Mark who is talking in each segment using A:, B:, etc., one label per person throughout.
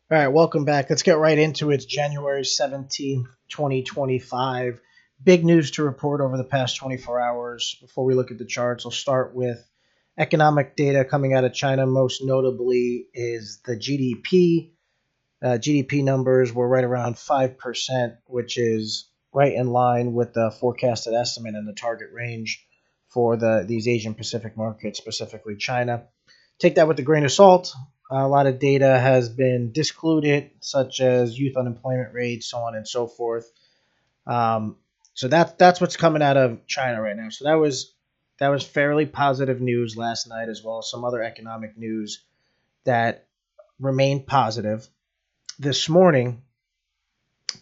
A: All right, welcome back. Let's get right into it. It's January 17th, 2025. Big news to report over the past 24 hours. Before we look at the charts, I'll start with economic data coming out of China. Most notably is the GDP. GDP numbers were right around 5%, which is right in line with the forecasted estimate in the target range for these Asian Pacific markets, specifically China. Take that with a grain of salt. A lot of data has been discluded, such as youth unemployment rates, so on and so forth. Um, so that's what's coming out of China right now. So that was fairly positive news last night, as well as some other economic news that remained positive. This morning,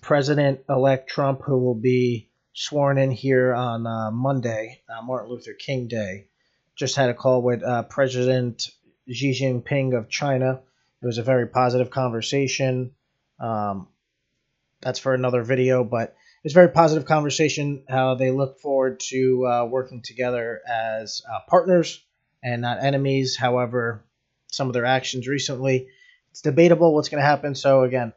A: President-elect Trump, who will be sworn in here on Monday, Martin Luther King Day, just had a call with President Xi Jinping of China. It was a very positive conversation. Um, that's for another video, but it's a very positive conversation. How they look forward to working together as partners and not enemies. However, some of their actions recently, it's debatable what's going to happen. So again,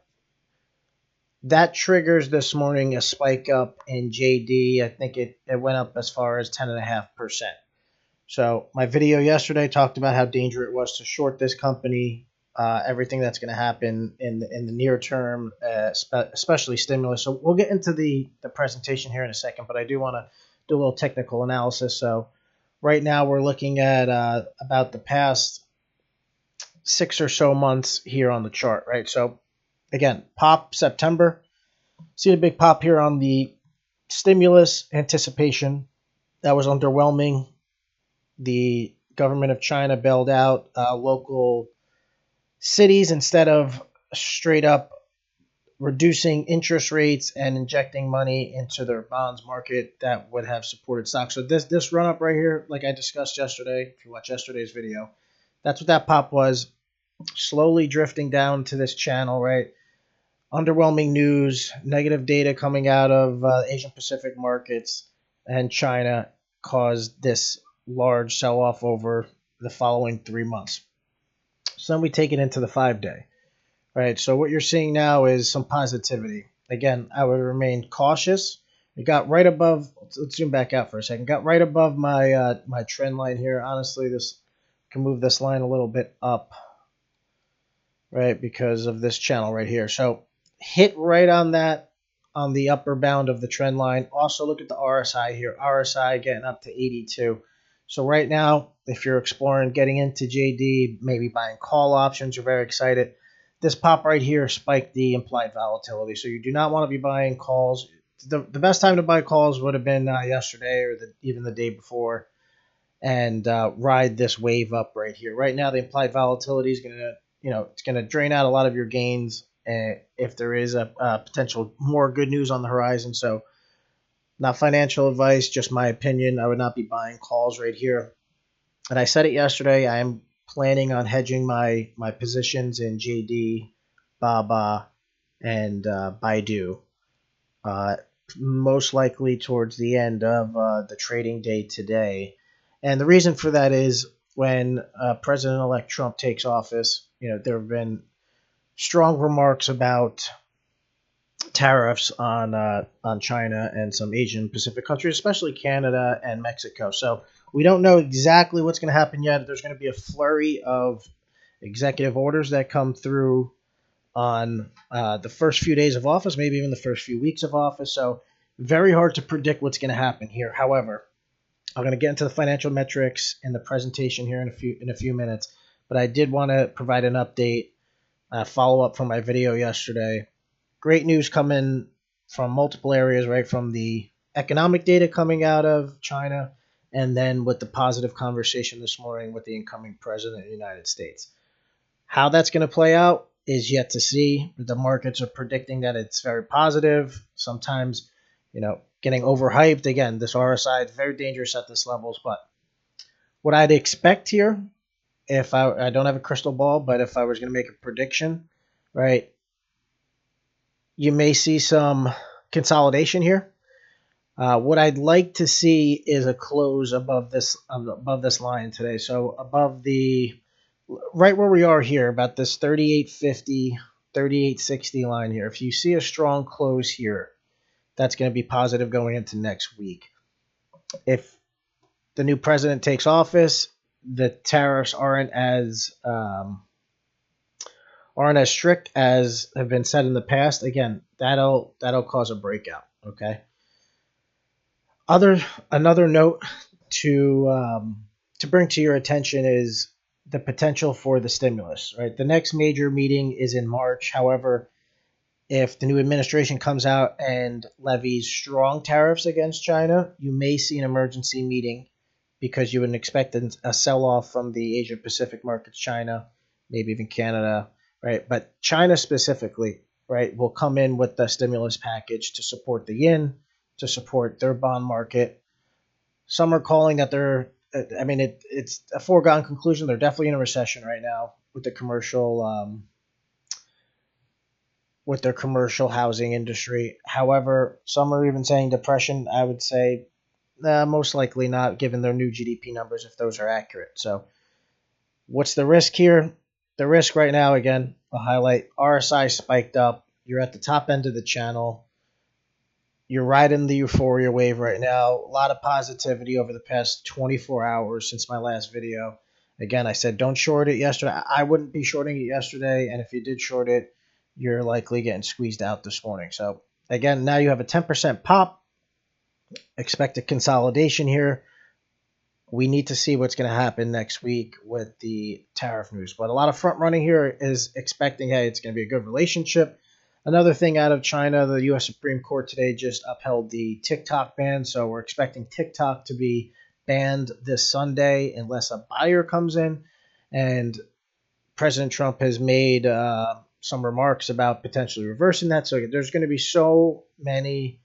A: that triggers this morning a spike up in JD. I think it went up as far as 10.5%. So my video yesterday talked about how dangerous it was to short this company, everything that's going to happen in the near term, especially stimulus. So we'll get into the presentation here in a second, but I do want to do a little technical analysis. So right now we're looking at about the past 6 or so months here on the chart, right? So again, pop September. See the big pop here on the stimulus anticipation. That was underwhelming. The government of China bailed out local cities instead of straight up reducing interest rates and injecting money into their bonds market that would have supported stocks. So this run up right here, like I discussed yesterday, if you watch yesterday's video, that's what that pop was. Slowly drifting down to this channel, right? Underwhelming news, negative data coming out of Asian Pacific markets and China caused this large sell off over the following 3 months. So then we take it into the 5 day, right? So what you're seeing now is some positivity. Again, I would remain cautious. It got right above. Let's zoom back out for a second. Got right above my trend line here. Honestly, this can move this line a little bit up, right, because of this channel right here. So hit right on that, on the upper bound of the trend line. Also look at the RSI here. RSI getting up to 82. So right now, if you're exploring getting into JD, maybe buying call options, you're very excited. This pop right here spiked the implied volatility. So you do not want to be buying calls. The best time to buy calls would have been yesterday or even the day before, and ride this wave up right here. Right now, the implied volatility is going to, it's going to drain out a lot of your gains if there is a potential more good news on the horizon. So not financial advice, just my opinion. I would not be buying calls right here. And I said it yesterday, I am planning on hedging my positions in JD, Baba, and Baidu. Uh, Most likely towards the end of the trading day today. And the reason for that is when President-elect Trump takes office, there have been strong remarks about tariffs on China and some Asian Pacific countries, especially Canada and Mexico. So we don't know exactly what's going to happen yet. There's going to be a flurry of executive orders that come through on the first few days of office, maybe even the first few weeks of office. So very hard to predict what's going to happen here. However, I'm going to get into the financial metrics in the presentation here in a few minutes, but I did want to provide an update, follow up from my video yesterday. Great news coming from multiple areas, right? From the economic data coming out of China, and then with the positive conversation this morning with the incoming president of the United States. How that's going to play out is yet to see. The markets are predicting that it's very positive. Sometimes, getting overhyped. Again, this RSI is very dangerous at this levels. But what I'd expect here, if I don't have a crystal ball, but if I was going to make a prediction, right, you may see some consolidation here. What I'd like to see is a close above this line today. So above the right where we are here, about this 38.50 38.60 line here. If you see a strong close here, that's going to be positive going into next week. If the new president takes office, the tariffs aren't as strict as have been said in the past. Again, that'll cause a breakout. Okay. Another note to bring to your attention is the potential for the stimulus. Right, the next major meeting is in March. However, if the new administration comes out and levies strong tariffs against China, you may see an emergency meeting because you would expect a sell-off from the Asia Pacific markets, China, maybe even Canada, right? But China specifically, right, will come in with the stimulus package to support the yen, to support their bond market. Some are calling that it's a foregone conclusion. They're definitely in a recession right now with the commercial with their commercial housing industry. However, some are even saying depression. I would say most likely not, given their new GDP numbers, if those are accurate. So what's the risk here? The risk right now, again, I'll highlight RSI spiked up. You're at the top end of the channel. You're riding the euphoria wave right now. A lot of positivity over the past 24 hours since my last video. Again, I said don't short it yesterday. I wouldn't be shorting it yesterday, and if you did short it, you're likely getting squeezed out this morning. So again, now you have a 10% pop. Expect a consolidation here. We need to see what's going to happen next week with the tariff news. But a lot of front running here is expecting, hey, it's going to be a good relationship. Another thing out of China, the U.S. Supreme Court today just upheld the TikTok ban. So we're expecting TikTok to be banned this Sunday unless a buyer comes in. And President Trump has made some remarks about potentially reversing that. So there's going to be so many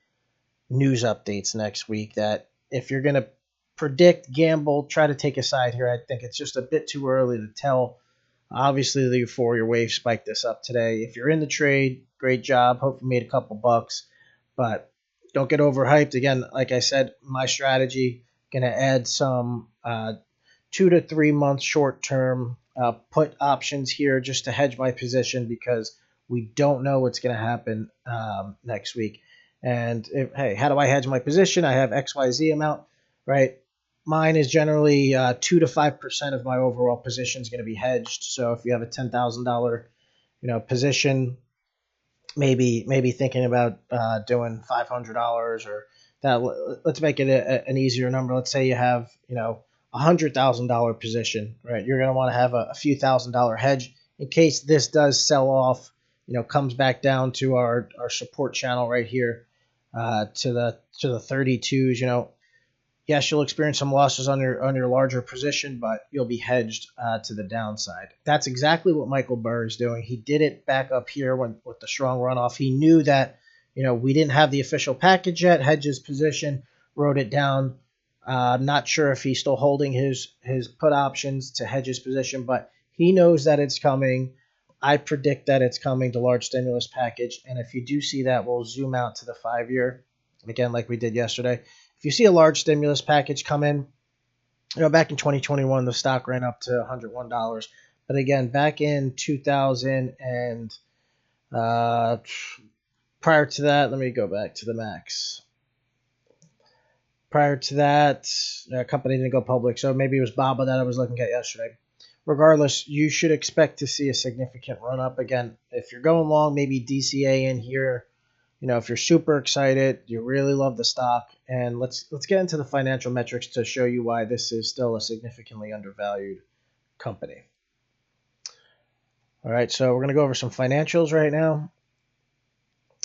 A: news updates next week that if you're going to predict, gamble, try to take a side here, I think it's just a bit too early to tell. Obviously, the euphoria wave spiked this up today. If you're in the trade, great job. Hope you made a couple bucks, but don't get overhyped. Again, like I said, my strategy, going to add some 2 to 3 month short-term put options here just to hedge my position because we don't know what's going to happen next week. And hey, how do I hedge my position? I have XYZ amount, right? Mine is generally 2 to 5% of my overall position is going to be hedged. So if you have a $10,000, position, maybe thinking about doing $500 or that. Let's make it an easier number. Let's say you have $100,000 position, right? You're going to want to have a few $1,000 hedge in case this does sell off. Comes back down to our support channel right here to the 32s. Yes, you'll experience some losses on your larger position, but you'll be hedged to the downside. That's exactly what Michael Burr is doing. He did it back up here with the strong runoff. He knew that we didn't have the official package yet. Hedged his position, wrote it down. I'm not sure if he's still holding his put options to hedge his position, but he knows that it's coming. I predict that it's coming, the large stimulus package. And if you do see that, we'll zoom out to the 5-year. Again, like we did yesterday. If you see a large stimulus package come in, back in 2021, the stock ran up to $101. But again, back in 2000 and prior to that, let me go back to the max. Prior to that, a company didn't go public, so maybe it was Baba that I was looking at yesterday. Regardless, you should expect to see a significant run up. Again, if you're going long, maybe DCA in here. If you're super excited, you really love the stock, and let's get into the financial metrics to show you why this is still a significantly undervalued company. All right, so we're going to go over some financials right now.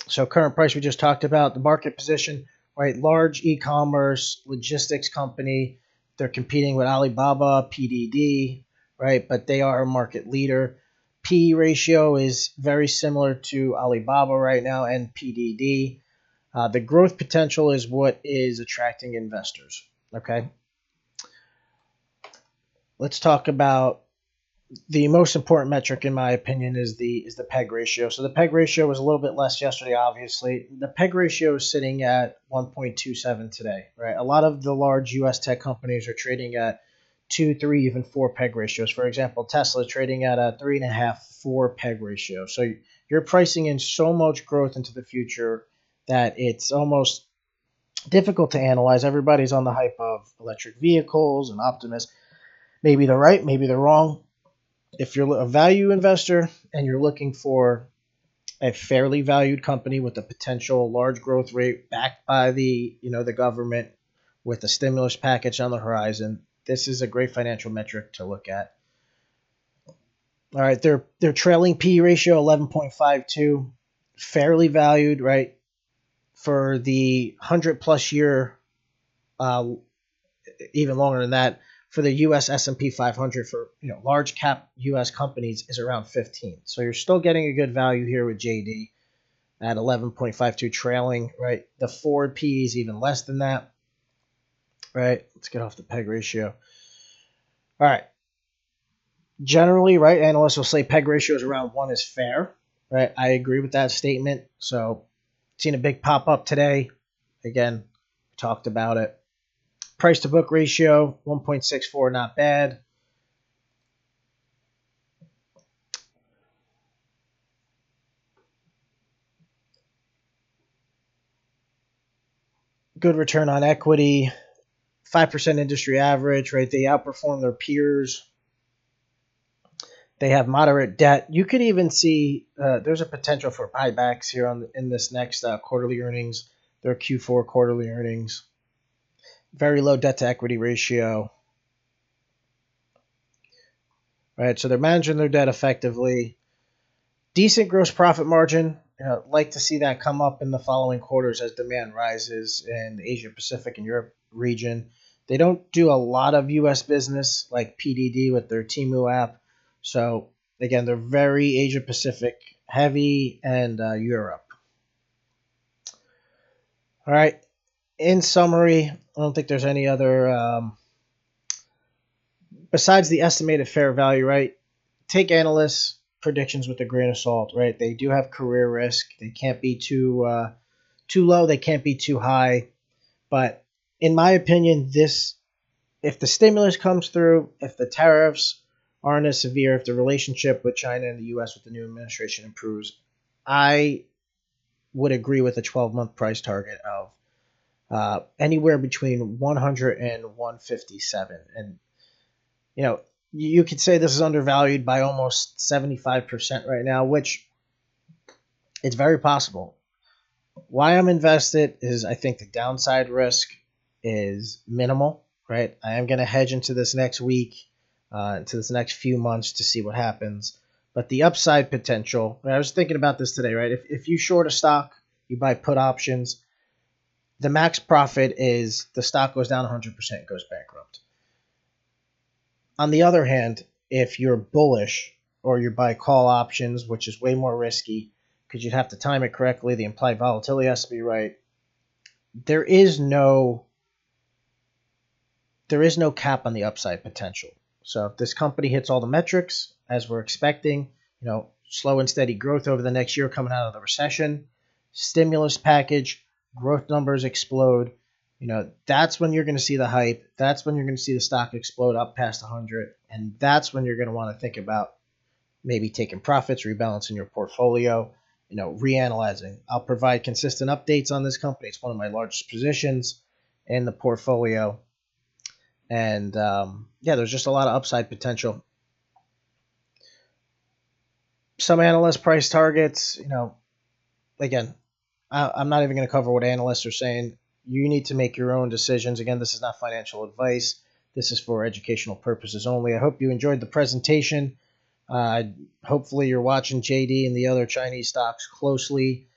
A: So current price we just talked about, the market position, right? Large e-commerce logistics company. They're competing with Alibaba, PDD, right? But they are a market leader. P/E ratio is very similar to Alibaba right now and PDD. The growth potential is what is attracting investors. Okay. Let's talk about the most important metric, in my opinion, is the PEG ratio. So the PEG ratio was a little bit less yesterday, obviously. The PEG ratio is sitting at 1.27 today, right? A lot of the large U.S. tech companies are trading at 2, 3, even 4 peg ratios. For example, Tesla trading at a 3.5, 4 peg ratio. So you're pricing in so much growth into the future that it's almost difficult to analyze. Everybody's on the hype of electric vehicles and optimists. Maybe they're right, maybe they're wrong. If you're a value investor and you're looking for a fairly valued company with a potential large growth rate backed by the government with a stimulus package on the horizon, this is a great financial metric to look at. All right, their trailing P ratio 11.52, fairly valued, right? For the 100+ year, even longer than that, for the U.S. S&P 500 for large cap U.S. companies is around 15. So you're still getting a good value here with JD at 11.52 trailing, right? The forward P is even less than that, right? Let's get off the peg ratio. All right. Generally, right, analysts will say peg ratios around 1 is fair, right? I agree with that statement. So seen a big pop up today. Again, talked about it. Price to book ratio, 1.64, not bad. Good return on equity, 5% industry average, right? They outperform their peers. They have moderate debt. You could even see there's a potential for buybacks here in this next quarterly earnings, their Q4 quarterly earnings. Very low debt to equity ratio. Right, so they're managing their debt effectively. Decent gross profit margin. Like to see that come up in the following quarters as demand rises in the Asia Pacific and Europe region. They don't do a lot of U.S. business like PDD with their Temu app. So again, they're very Asia Pacific heavy and Europe. All right. In summary, I don't think there's any other besides the estimated fair value, right? Take analysts' predictions with a grain of salt, right? They do have career risk. They can't be too low. They can't be too high. But in my opinion, if the stimulus comes through, if the tariffs aren't as severe, if the relationship with China and the U.S. with the new administration improves, I would agree with a 12-month price target of anywhere between 100 and 157. And you could say this is undervalued by almost 75% right now, which it's very possible. Why I'm invested is I think the downside risk is minimal, right? I am going to hedge into this next week, into this next few months to see what happens. But the upside potential, I was thinking about this today, right? If you short a stock, you buy put options, the max profit is the stock goes down 100%, goes bankrupt. On the other hand, if you're bullish or you buy call options, which is way more risky because you'd have to time it correctly, the implied volatility has to be right, there is no cap on the upside potential. So if this company hits all the metrics as we're expecting, slow and steady growth over the next year coming out of the recession, stimulus package, growth numbers explode, that's when you're going to see the hype. That's when you're going to see the stock explode up past 100. And that's when you're going to want to think about maybe taking profits, rebalancing your portfolio, reanalyzing. I'll provide consistent updates on this company. It's one of my largest positions in the portfolio. And there's just a lot of upside potential. Some analyst price targets, again, I'm not even going to cover what analysts are saying. You need to make your own decisions. Again, this is not financial advice. This is for educational purposes only. I hope you enjoyed the presentation. Hopefully you're watching JD and the other Chinese stocks closely.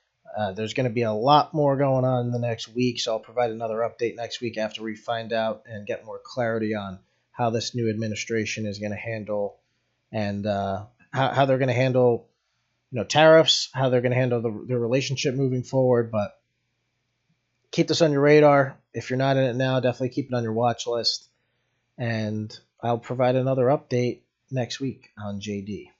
A: There's going to be a lot more going on in the next week, so I'll provide another update next week after we find out and get more clarity on how this new administration is going to handle and how they're going to handle tariffs, how they're going to handle the relationship moving forward. But keep this on your radar. If you're not in it now, definitely keep it on your watch list. And I'll provide another update next week on JD.